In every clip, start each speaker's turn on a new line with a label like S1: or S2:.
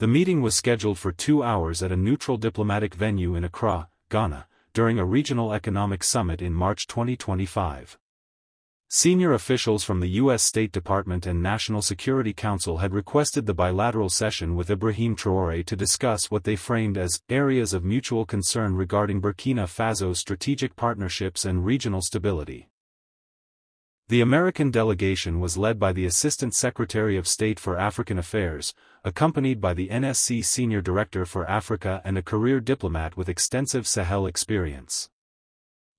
S1: The meeting was scheduled for 2 hours at a neutral diplomatic venue in Accra, Ghana, during a regional economic summit in March 2025. Senior officials from the U.S. State Department and National Security Council had requested the bilateral session with Ibrahim Traoré to discuss what they framed as areas of mutual concern regarding Burkina Faso's strategic partnerships and regional stability. The American delegation was led by the Assistant Secretary of State for African Affairs, accompanied by the NSC Senior Director for Africa and a career diplomat with extensive Sahel experience.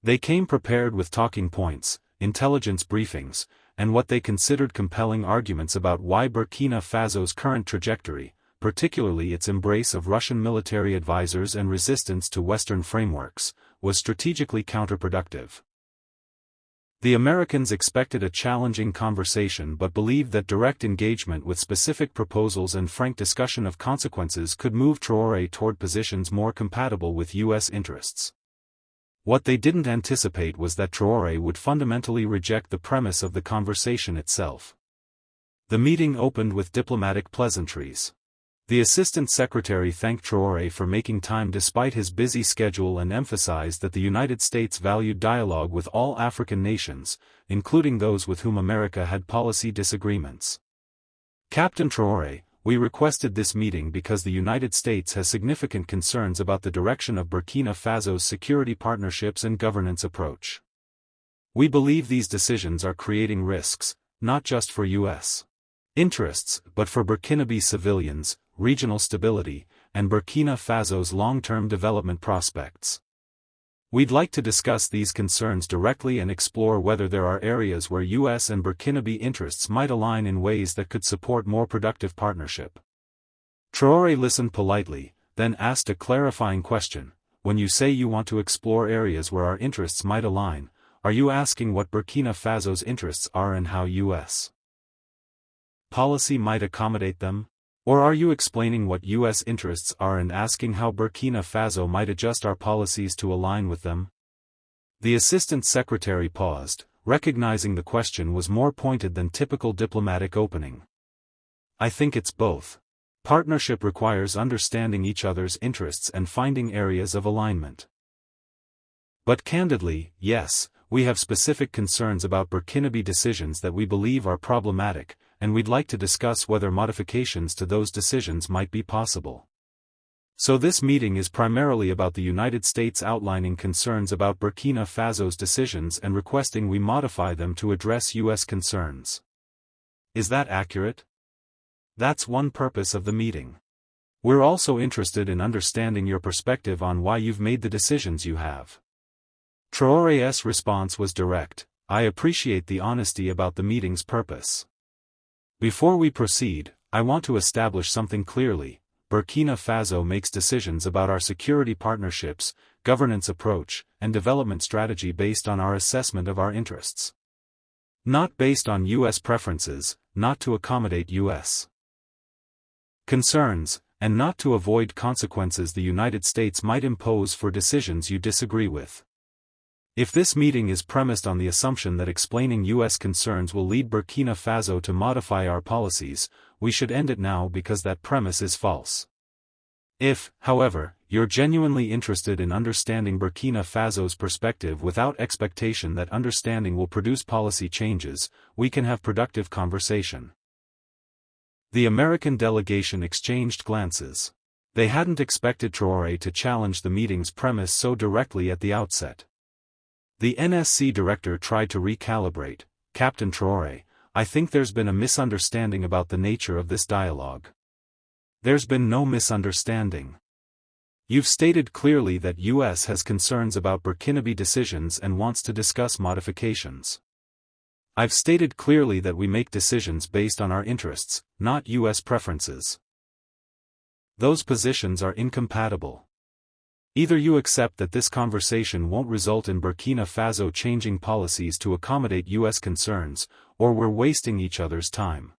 S1: They came prepared with talking points, intelligence briefings, and what they considered compelling arguments about why Burkina Faso's current trajectory, particularly its embrace of Russian military advisors and resistance to Western frameworks, was strategically counterproductive. The Americans expected a challenging conversation but believed that direct engagement with specific proposals and frank discussion of consequences could move Traoré toward positions more compatible with U.S. interests. What they didn't anticipate was that Traoré would fundamentally reject the premise of the conversation itself. The meeting opened with diplomatic pleasantries. The Assistant Secretary thanked Traoré for making time despite his busy schedule and emphasized that the United States valued dialogue with all African nations, including those with whom America had policy disagreements. Captain Traoré, we requested this meeting because the United States has significant concerns about the direction of Burkina Faso's security partnerships and governance approach. We believe these decisions are creating risks, not just for U.S. interests, but for Burkinabe civilians, regional stability, and Burkina Faso's long-term development prospects. We'd like to discuss these concerns directly and explore whether there are areas where U.S. and Burkinabe interests might align in ways that could support more productive partnership. Traoré listened politely, then asked a clarifying question. When you say you want to explore areas where our interests might align, are you asking what Burkina Faso's interests are and how U.S. policy might accommodate them? Or are you explaining what U.S. interests are and asking how Burkina Faso might adjust our policies to align with them? The Assistant Secretary paused, recognizing the question was more pointed than typical diplomatic opening. I think it's both. Partnership requires understanding each other's interests and finding areas of alignment. But candidly, yes, we have specific concerns about Burkinabe decisions that we believe are problematic, and we'd like to discuss whether modifications to those decisions might be possible. So this meeting is primarily about the United States outlining concerns about Burkina Faso's decisions and requesting we modify them to address U.S. concerns. Is that accurate? That's one purpose of the meeting. We're also interested in understanding your perspective on why you've made the decisions you have. Traoré's response was direct. I appreciate the honesty about the meeting's purpose. Before we proceed, I want to establish something clearly. Burkina Faso makes decisions about our security partnerships, governance approach, and development strategy based on our assessment of our interests. Not based on U.S. preferences, not to accommodate U.S. concerns, and not to avoid consequences the United States might impose for decisions you disagree with. If this meeting is premised on the assumption that explaining U.S. concerns will lead Burkina Faso to modify our policies, we should end it now because that premise is false. If, however, you're genuinely interested in understanding Burkina Faso's perspective without expectation that understanding will produce policy changes, we can have productive conversation. The American delegation exchanged glances. They hadn't expected Traoré to challenge the meeting's premise so directly at the outset. The NSC director tried to recalibrate. Captain Traoré, I think there's been a misunderstanding about the nature of this dialogue. There's been no misunderstanding. You've stated clearly that U.S. has concerns about Burkinabe decisions and wants to discuss modifications. I've stated clearly that we make decisions based on our interests, not U.S. preferences. Those positions are incompatible. Either you accept that this conversation won't result in Burkina Faso changing policies to accommodate U.S. concerns, or we're wasting each other's time.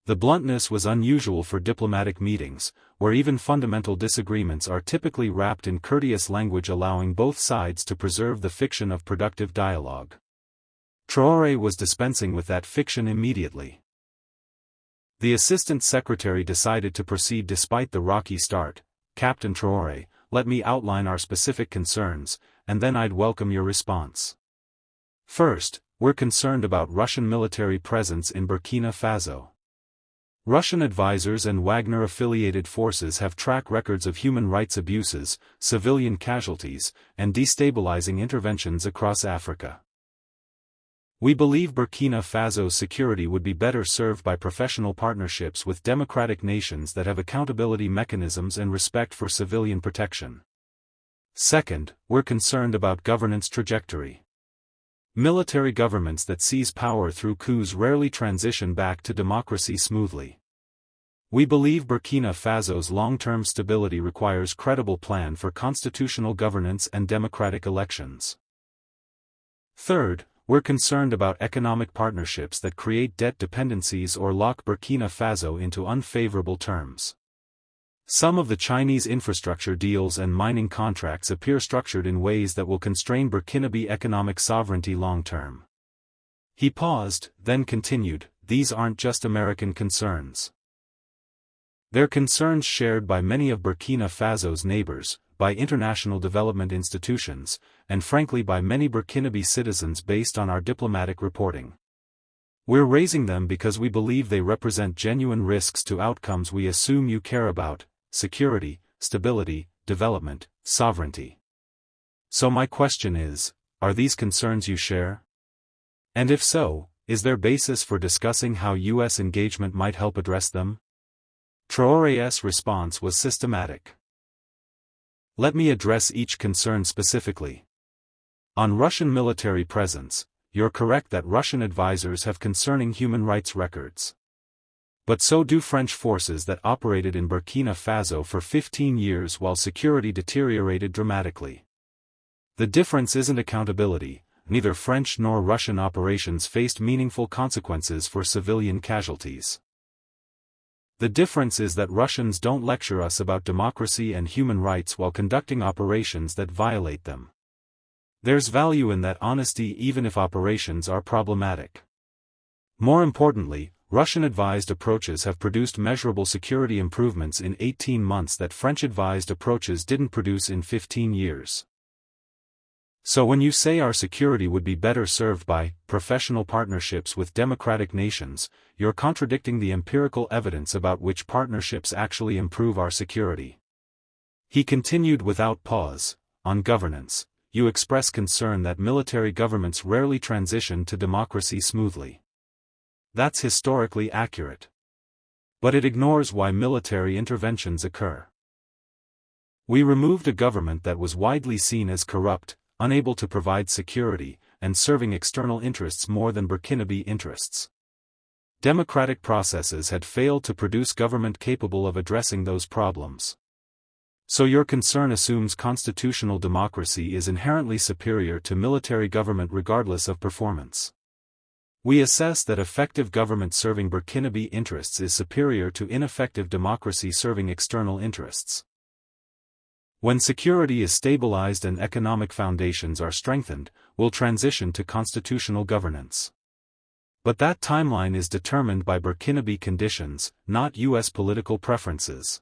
S1: The bluntness was unusual for diplomatic meetings, where even fundamental disagreements are typically wrapped in courteous language allowing both sides to preserve the fiction of productive dialogue. Traoré was dispensing with that fiction immediately. The Assistant Secretary decided to proceed despite the rocky start. Captain Traoré, let me outline our specific concerns, and then I'd welcome your response. First, we're concerned about Russian military presence in Burkina Faso. Russian advisors and Wagner-affiliated forces have track records of human rights abuses, civilian casualties, and destabilizing interventions across Africa. We believe Burkina Faso's security would be better served by professional partnerships with democratic nations that have accountability mechanisms and respect for civilian protection. Second, we're concerned about governance trajectory. Military governments that seize power through coups rarely transition back to democracy smoothly. We believe Burkina Faso's long-term stability requires a credible plan for constitutional governance and democratic elections. Third, we're concerned about economic partnerships that create debt dependencies or lock Burkina Faso into unfavorable terms. Some of the Chinese infrastructure deals and mining contracts appear structured in ways that will constrain Burkinabe economic sovereignty long-term. He paused, then continued, these aren't just American concerns. They're concerns shared by many of Burkina Faso's neighbors, by international development institutions, and frankly by many Burkinabe citizens based on our diplomatic reporting. We're raising them because we believe they represent genuine risks to outcomes we assume you care about: security, stability, development, sovereignty. So my question is, are these concerns you share? And if so, is there basis for discussing how U.S. engagement might help address them? Traoré's response was systematic. Let me address each concern specifically. On Russian military presence, you're correct that Russian advisors have concerning human rights records. But so do French forces that operated in Burkina Faso for 15 years while security deteriorated dramatically. The difference isn't accountability. Neither French nor Russian operations faced meaningful consequences for civilian casualties. The difference is that Russians don't lecture us about democracy and human rights while conducting operations that violate them. There's value in that honesty even if operations are problematic. More importantly, Russian-advised approaches have produced measurable security improvements in 18 months that French-advised approaches didn't produce in 15 years. So when you say our security would be better served by professional partnerships with democratic nations, you're contradicting the empirical evidence about which partnerships actually improve our security. He continued without pause. On governance, you express concern that military governments rarely transition to democracy smoothly. That's historically accurate. But it ignores why military interventions occur. We removed a government that was widely seen as corrupt, unable to provide security, and serving external interests more than Burkinabe interests. Democratic processes had failed to produce government capable of addressing those problems. So your concern assumes constitutional democracy is inherently superior to military government regardless of performance. We assess that effective government serving Burkinabe interests is superior to ineffective democracy serving external interests. When security is stabilized and economic foundations are strengthened, we'll transition to constitutional governance. But that timeline is determined by Burkinabe conditions, not U.S. political preferences.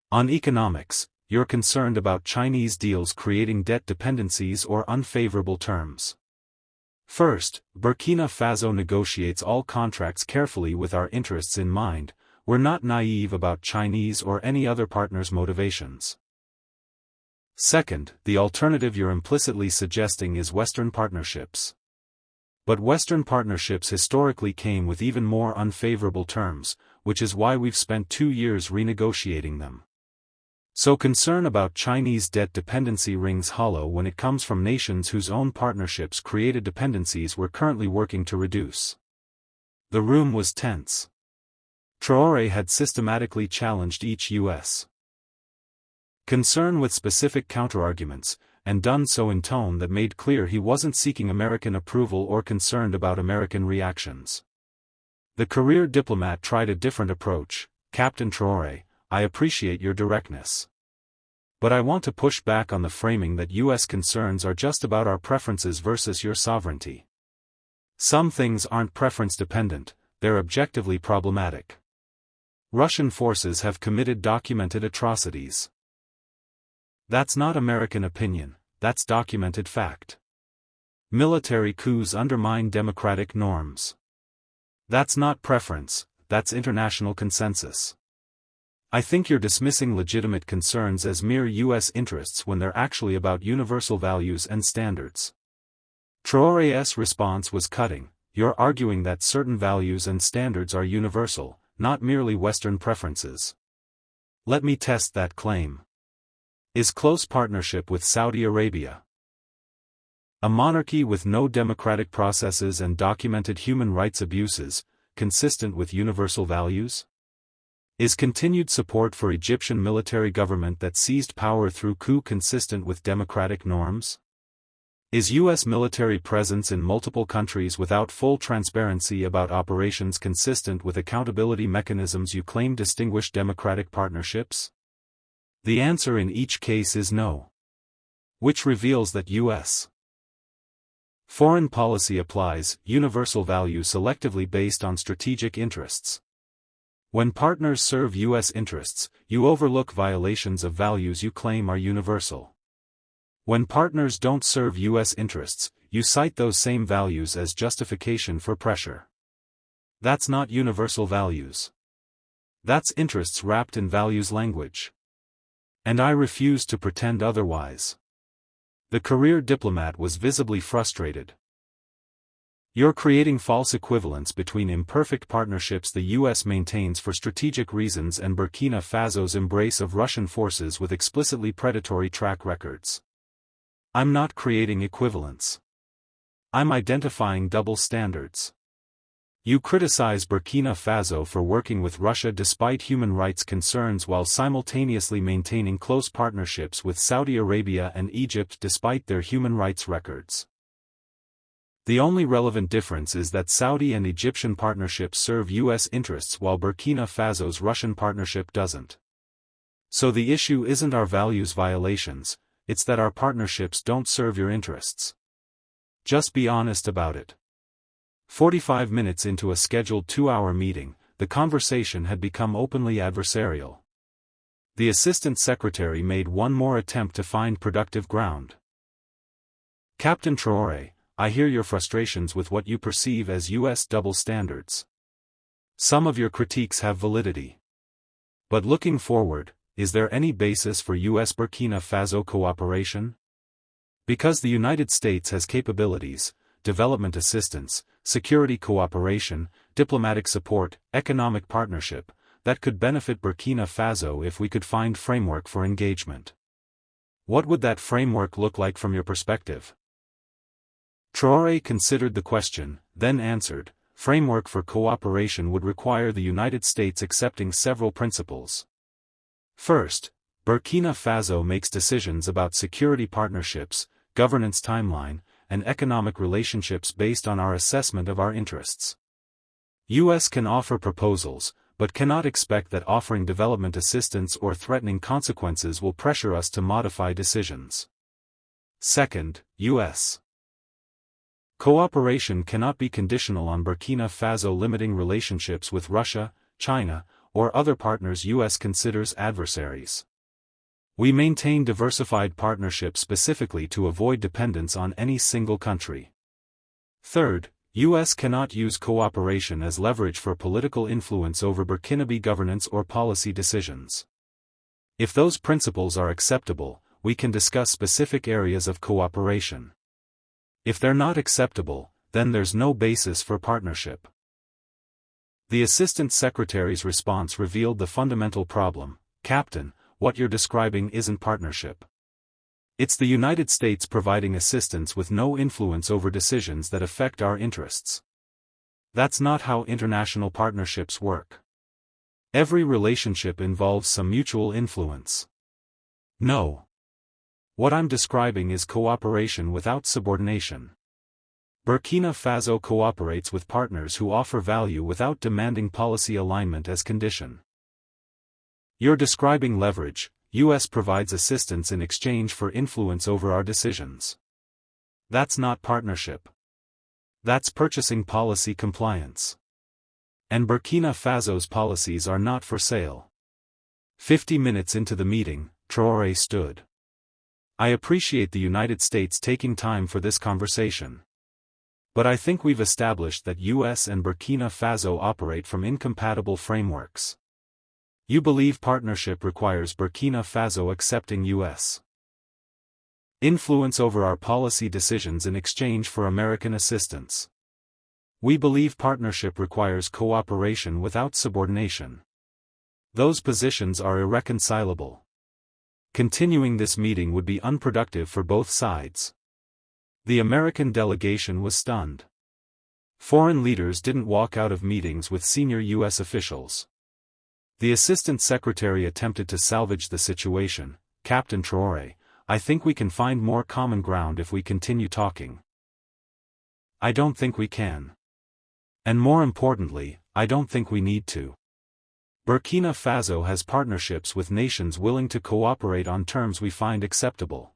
S1: On economics, you're concerned about Chinese deals creating debt dependencies or unfavorable terms. First, Burkina Faso negotiates all contracts carefully with our interests in mind. We're not naive about Chinese or any other partner's motivations. Second, the alternative you're implicitly suggesting is Western partnerships. But Western partnerships historically came with even more unfavorable terms, which is why we've spent 2 years renegotiating them. So concern about Chinese debt dependency rings hollow when it comes from nations whose own partnerships created dependencies we're currently working to reduce. The room was tense. Traoré had systematically challenged each U.S. concern with specific counterarguments, and done so in tone that made clear he wasn't seeking American approval or concerned about American reactions. The career diplomat tried a different approach. Captain Traoré, I appreciate your directness. But I want to push back on the framing that U.S. concerns are just about our preferences versus your sovereignty. Some things aren't preference-dependent, they're objectively problematic. Russian forces have committed documented atrocities. That's not American opinion, that's documented fact. Military coups undermine democratic norms. That's not preference, that's international consensus. I think you're dismissing legitimate concerns as mere U.S. interests when they're actually about universal values and standards. Traoré's response was cutting. You're arguing that certain values and standards are universal, not merely Western preferences. Let me test that claim. Is close partnership with Saudi Arabia, a monarchy with no democratic processes and documented human rights abuses, consistent with universal values? Is continued support for Egyptian military government that seized power through coup consistent with democratic norms? Is U.S. military presence in multiple countries without full transparency about operations consistent with accountability mechanisms you claim distinguish democratic partnerships? The answer in each case is no. Which reveals that U.S. foreign policy applies universal value selectively based on strategic interests. When partners serve U.S. interests, you overlook violations of values you claim are universal. When partners don't serve U.S. interests, you cite those same values as justification for pressure. That's not universal values. That's interests wrapped in values language. And I refuse to pretend otherwise. The career diplomat was visibly frustrated. You're creating false equivalence between imperfect partnerships the U.S. maintains for strategic reasons and Burkina Faso's embrace of Russian forces with explicitly predatory track records. I'm not creating equivalence. I'm identifying double standards. You criticize Burkina Faso for working with Russia despite human rights concerns while simultaneously maintaining close partnerships with Saudi Arabia and Egypt despite their human rights records. The only relevant difference is that Saudi and Egyptian partnerships serve U.S. interests while Burkina Faso's Russian partnership doesn't. So the issue isn't our values violations, it's that our partnerships don't serve your interests. Just be honest about it. 45 minutes into a scheduled 2-hour meeting, the conversation had become openly adversarial. The assistant secretary made one more attempt to find productive ground. Captain Traoré, I hear your frustrations with what you perceive as U.S. double standards. Some of your critiques have validity. But looking forward, is there any basis for U.S.-Burkina Faso cooperation? Because the United States has capabilities, development assistance, security cooperation, diplomatic support, economic partnership, that could benefit Burkina Faso if we could find framework for engagement. What would that framework look like from your perspective? Traoré considered the question, then answered, framework for cooperation would require the United States accepting several principles. First, Burkina Faso makes decisions about security partnerships, governance timeline, and economic relationships based on our assessment of our interests. U.S. can offer proposals, but cannot expect that offering development assistance or threatening consequences will pressure us to modify decisions. Second, U.S. cooperation cannot be conditional on Burkina Faso limiting relationships with Russia, China, or other partners U.S. considers adversaries. We maintain diversified partnerships specifically to avoid dependence on any single country. Third, U.S. cannot use cooperation as leverage for political influence over Burkinabe governance or policy decisions. If those principles are acceptable, we can discuss specific areas of cooperation. If they're not acceptable, then there's no basis for partnership. The Assistant Secretary's response revealed the fundamental problem. Captain, what you're describing isn't partnership. It's the United States providing assistance with no influence over decisions that affect our interests. That's not how international partnerships work. Every relationship involves some mutual influence. No. What I'm describing is cooperation without subordination. Burkina Faso cooperates with partners who offer value without demanding policy alignment as condition. You're describing leverage. U.S. provides assistance in exchange for influence over our decisions. That's not partnership. That's purchasing policy compliance. And Burkina Faso's policies are not for sale. 50 minutes into the meeting, Traoré stood. I appreciate the United States taking time for this conversation. But I think we've established that US and Burkina Faso operate from incompatible frameworks. You believe partnership requires Burkina Faso accepting US influence over our policy decisions in exchange for American assistance. We believe partnership requires cooperation without subordination. Those positions are irreconcilable. Continuing this meeting would be unproductive for both sides. The American delegation was stunned. Foreign leaders didn't walk out of meetings with senior U.S. officials. The Assistant Secretary attempted to salvage the situation. Captain Traoré, I think we can find more common ground if we continue talking. I don't think we can. And more importantly, I don't think we need to. Burkina Faso has partnerships with nations willing to cooperate on terms we find acceptable.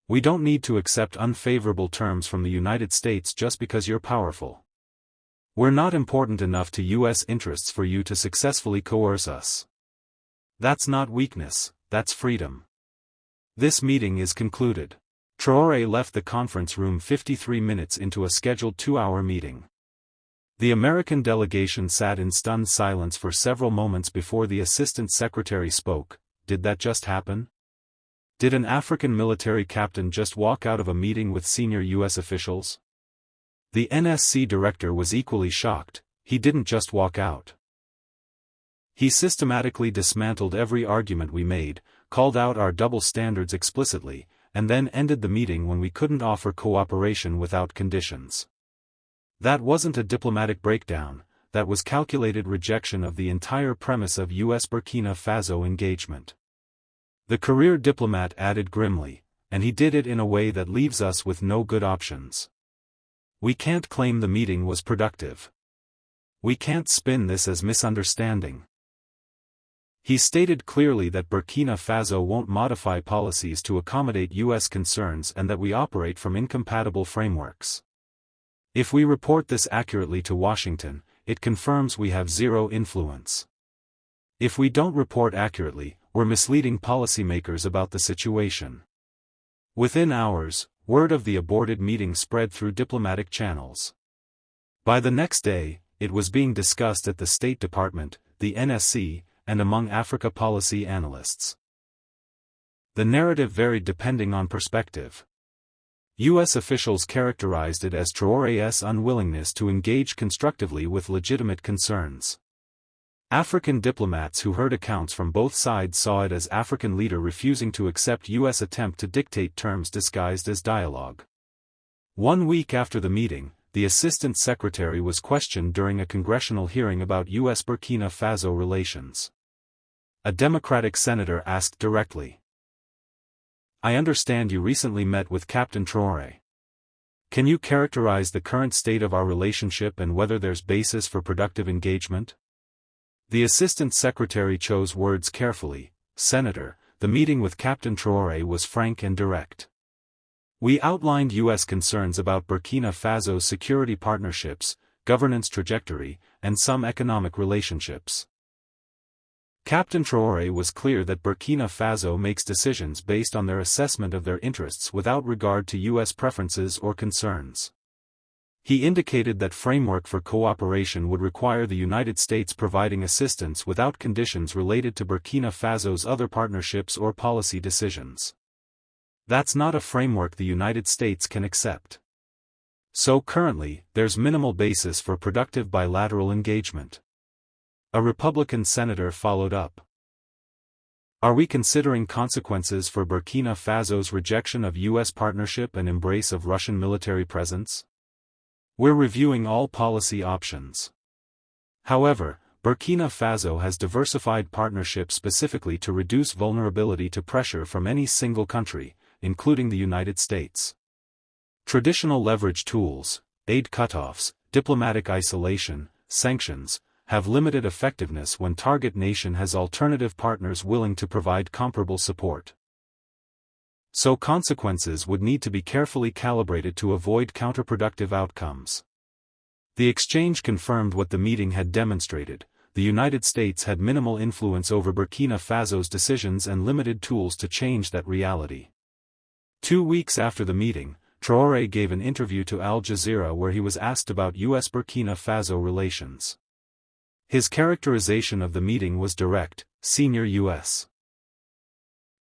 S1: We don't need to accept unfavorable terms from the United States just because you're powerful. We're not important enough to U.S. interests for you to successfully coerce us. That's not weakness, that's freedom. This meeting is concluded. Traoré left the conference room 53 minutes into a scheduled 2-hour meeting. The American delegation sat in stunned silence for several moments before the Assistant Secretary spoke. Did that just happen? Did an African military captain just walk out of a meeting with senior U.S. officials? The NSC director was equally shocked. He didn't just walk out. He systematically dismantled every argument we made, called out our double standards explicitly, and then ended the meeting when we couldn't offer cooperation without conditions. That wasn't a diplomatic breakdown, that was calculated rejection of the entire premise of U.S.-Burkina Faso engagement. The career diplomat added grimly, and he did it in a way that leaves us with no good options. We can't claim the meeting was productive. We can't spin this as misunderstanding. He stated clearly that Burkina Faso won't modify policies to accommodate U.S. concerns and that we operate from incompatible frameworks. If we report this accurately to Washington, it confirms we have zero influence. If we don't report accurately, we're misleading policymakers about the situation. Within hours, word of the aborted meeting spread through diplomatic channels. By the next day, it was being discussed at the State Department, the NSC, and among Africa policy analysts. The narrative varied depending on perspective. U.S. officials characterized it as Traoré's unwillingness to engage constructively with legitimate concerns. African diplomats who heard accounts from both sides saw it as African leader refusing to accept U.S. attempt to dictate terms disguised as dialogue. 1 week after the meeting, the Assistant Secretary was questioned during a congressional hearing about U.S.-Burkina Faso relations. A Democratic senator asked directly, I understand you recently met with Captain Traoré. Can you characterize the current state of our relationship and whether there's basis for productive engagement? The Assistant Secretary chose words carefully. Senator, the meeting with Captain Traoré was frank and direct. We outlined U.S. concerns about Burkina Faso's security partnerships, governance trajectory, and some economic relationships. Captain Traoré was clear that Burkina Faso makes decisions based on their assessment of their interests without regard to U.S. preferences or concerns. He indicated that framework for cooperation would require the United States providing assistance without conditions related to Burkina Faso's other partnerships or policy decisions. That's not a framework the United States can accept. So currently, there's minimal basis for productive bilateral engagement. A Republican senator followed up. Are we considering consequences for Burkina Faso's rejection of U.S. partnership and embrace of Russian military presence? We're reviewing all policy options. However, Burkina Faso has diversified partnerships specifically to reduce vulnerability to pressure from any single country, including the United States. Traditional leverage tools, aid cutoffs, diplomatic isolation, sanctions, have limited effectiveness when target nation has alternative partners willing to provide comparable support. So consequences would need to be carefully calibrated to avoid counterproductive outcomes. The exchange confirmed what the meeting had demonstrated: the United States had minimal influence over Burkina Faso's decisions and limited tools to change that reality. 2 weeks after the meeting, Traoré gave an interview to Al Jazeera where he was asked about U.S.-Burkina Faso relations. His characterization of the meeting was direct: senior U.S.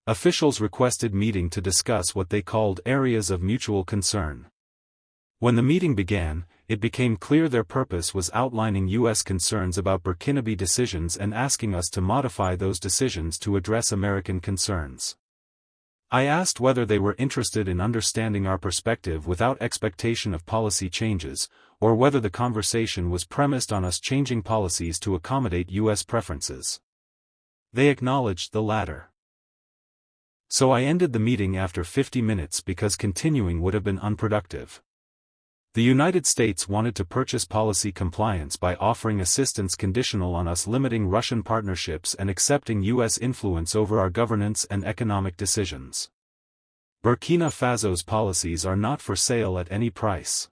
S1: officials requested meeting to discuss what they called areas of mutual concern. When the meeting began, it became clear their purpose was outlining U.S. concerns about Burkinabe decisions and asking us to modify those decisions to address American concerns. I asked whether they were interested in understanding our perspective without expectation of policy changes, or whether the conversation was premised on us changing policies to accommodate U.S. preferences. They acknowledged the latter. So I ended the meeting after 50 minutes because continuing would have been unproductive. The United States wanted to purchase policy compliance by offering assistance conditional on us limiting Russian partnerships and accepting U.S. influence over our governance and economic decisions. Burkina Faso's policies are not for sale at any price.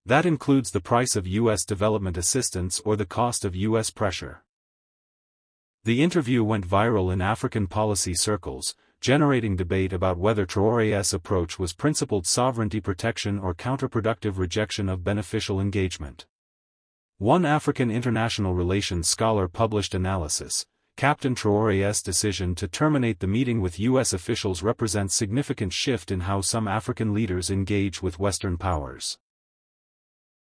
S1: That includes the price of U.S. development assistance or the cost of U.S. pressure. The interview went viral in African policy circles, generating debate about whether Traoré's approach was principled sovereignty protection or counterproductive rejection of beneficial engagement. One African international relations scholar published analysis: Captain Traoré's decision to terminate the meeting with U.S. officials represents significant shift in how some African leaders engage with Western powers.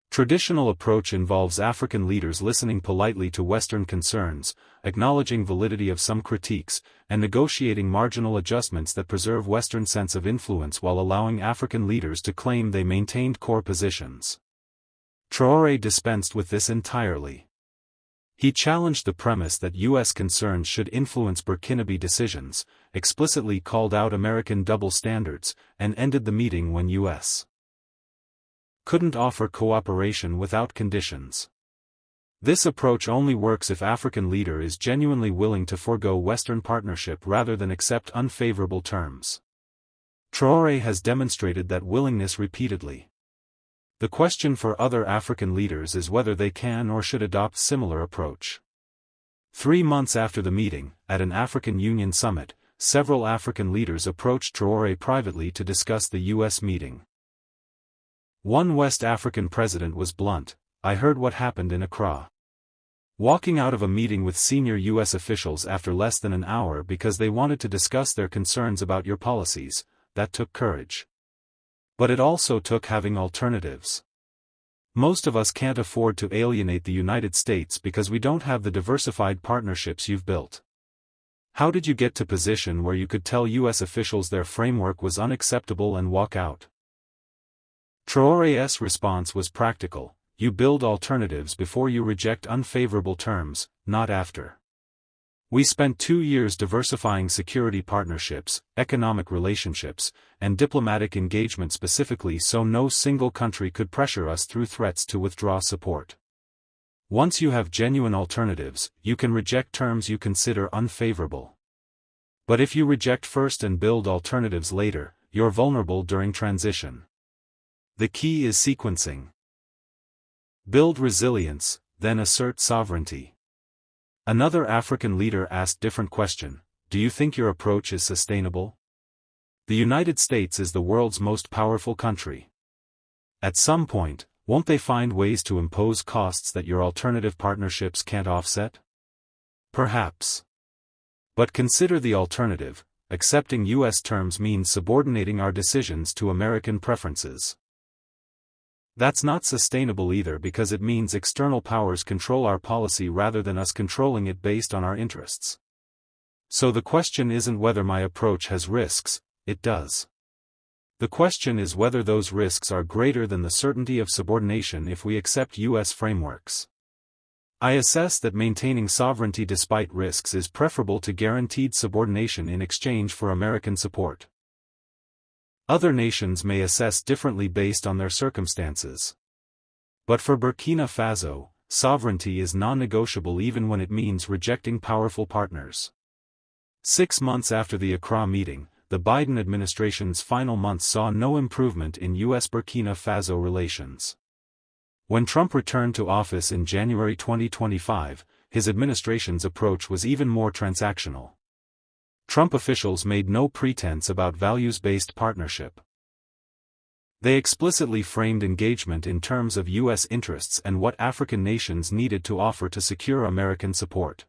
S1: Traditional approach involves African leaders listening politely to Western concerns, acknowledging validity of some critiques, and negotiating marginal adjustments that preserve Western sense of influence while allowing African leaders to claim they maintained core positions. Traoré dispensed with this entirely. He challenged the premise that U.S. concerns should influence Burkinabe decisions, explicitly called out American double standards, and ended the meeting when U.S. couldn't offer cooperation without conditions. This approach only works if African leader is genuinely willing to forego Western partnership rather than accept unfavorable terms. Traoré has demonstrated that willingness repeatedly. The question for other African leaders is whether they can or should adopt similar approach. 3 months after the meeting, at an African Union summit, several African leaders approached Traoré privately to discuss the U.S. meeting. One West African president was blunt: "I heard what happened in Accra." Walking out of a meeting with senior U.S. officials after less than an hour because they wanted to discuss their concerns about your policies, that took courage. But it also took having alternatives. Most of us can't afford to alienate the United States because we don't have the diversified partnerships you've built. How did you get to position where you could tell U.S. officials their framework was unacceptable and walk out? Traoré's response was practical: you build alternatives before you reject unfavorable terms, not after. We spent 2 years diversifying security partnerships, economic relationships, and diplomatic engagement specifically so no single country could pressure us through threats to withdraw support. Once you have genuine alternatives, you can reject terms you consider unfavorable. But if you reject first and build alternatives later, you're vulnerable during transition. The key is sequencing. Build resilience, then assert sovereignty. Another African leader asked different question: do you think your approach is sustainable? The United States is the world's most powerful country. At some point, won't they find ways to impose costs that your alternative partnerships can't offset? Perhaps. But consider the alternative: accepting U.S. terms means subordinating our decisions to American preferences. That's not sustainable either because it means external powers control our policy rather than us controlling it based on our interests. So the question isn't whether my approach has risks, it does. The question is whether those risks are greater than the certainty of subordination if we accept U.S. frameworks. I assess that maintaining sovereignty despite risks is preferable to guaranteed subordination in exchange for American support. Other nations may assess differently based on their circumstances. But for Burkina Faso, sovereignty is non-negotiable even when it means rejecting powerful partners. 6 months after the Accra meeting, the Biden administration's final months saw no improvement in U.S.-Burkina Faso relations. When Trump returned to office in January 2025, his administration's approach was even more transactional. Trump officials made no pretense about values-based partnership. They explicitly framed engagement in terms of U.S. interests and what African nations needed to offer to secure American support.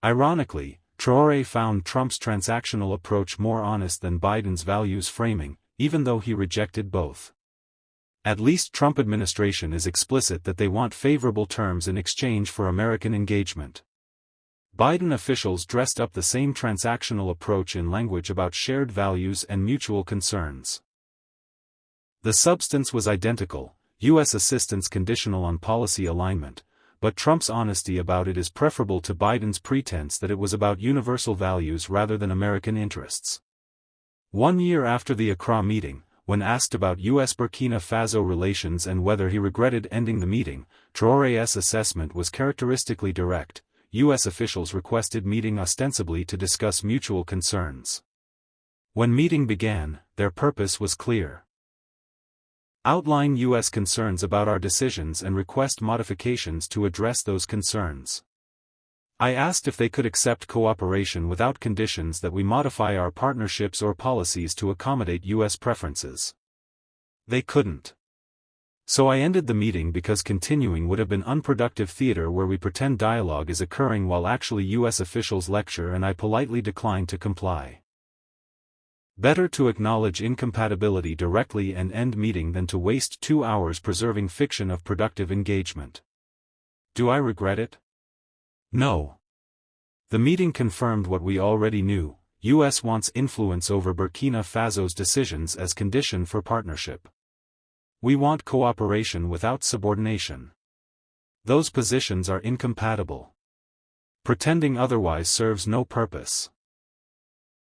S1: Ironically, Traoré found Trump's transactional approach more honest than Biden's values framing, even though he rejected both. At least Trump administration is explicit that they want favorable terms in exchange for American engagement. Biden officials dressed up the same transactional approach in language about shared values and mutual concerns. The substance was identical, U.S. assistance conditional on policy alignment, but Trump's honesty about it is preferable to Biden's pretense that it was about universal values rather than American interests. 1 year after the Accra meeting, when asked about U.S.-Burkina Faso relations and whether he regretted ending the meeting, Traoré's assessment was characteristically direct. U.S. officials requested meeting ostensibly to discuss mutual concerns. When meeting began, their purpose was clear. Outline U.S. concerns about our decisions and request modifications to address those concerns. I asked if they could accept cooperation without conditions that we modify our partnerships or policies to accommodate U.S. preferences. They couldn't. So I ended the meeting because continuing would have been unproductive theater where we pretend dialogue is occurring while actually U.S. officials lecture, and I politely declined to comply. Better to acknowledge incompatibility directly and end meeting than to waste 2 hours preserving fiction of productive engagement. Do I regret it? No. The meeting confirmed what we already knew: U.S. wants influence over Burkina Faso's decisions as condition for partnership. We want cooperation without subordination. Those positions are incompatible. Pretending otherwise serves no purpose.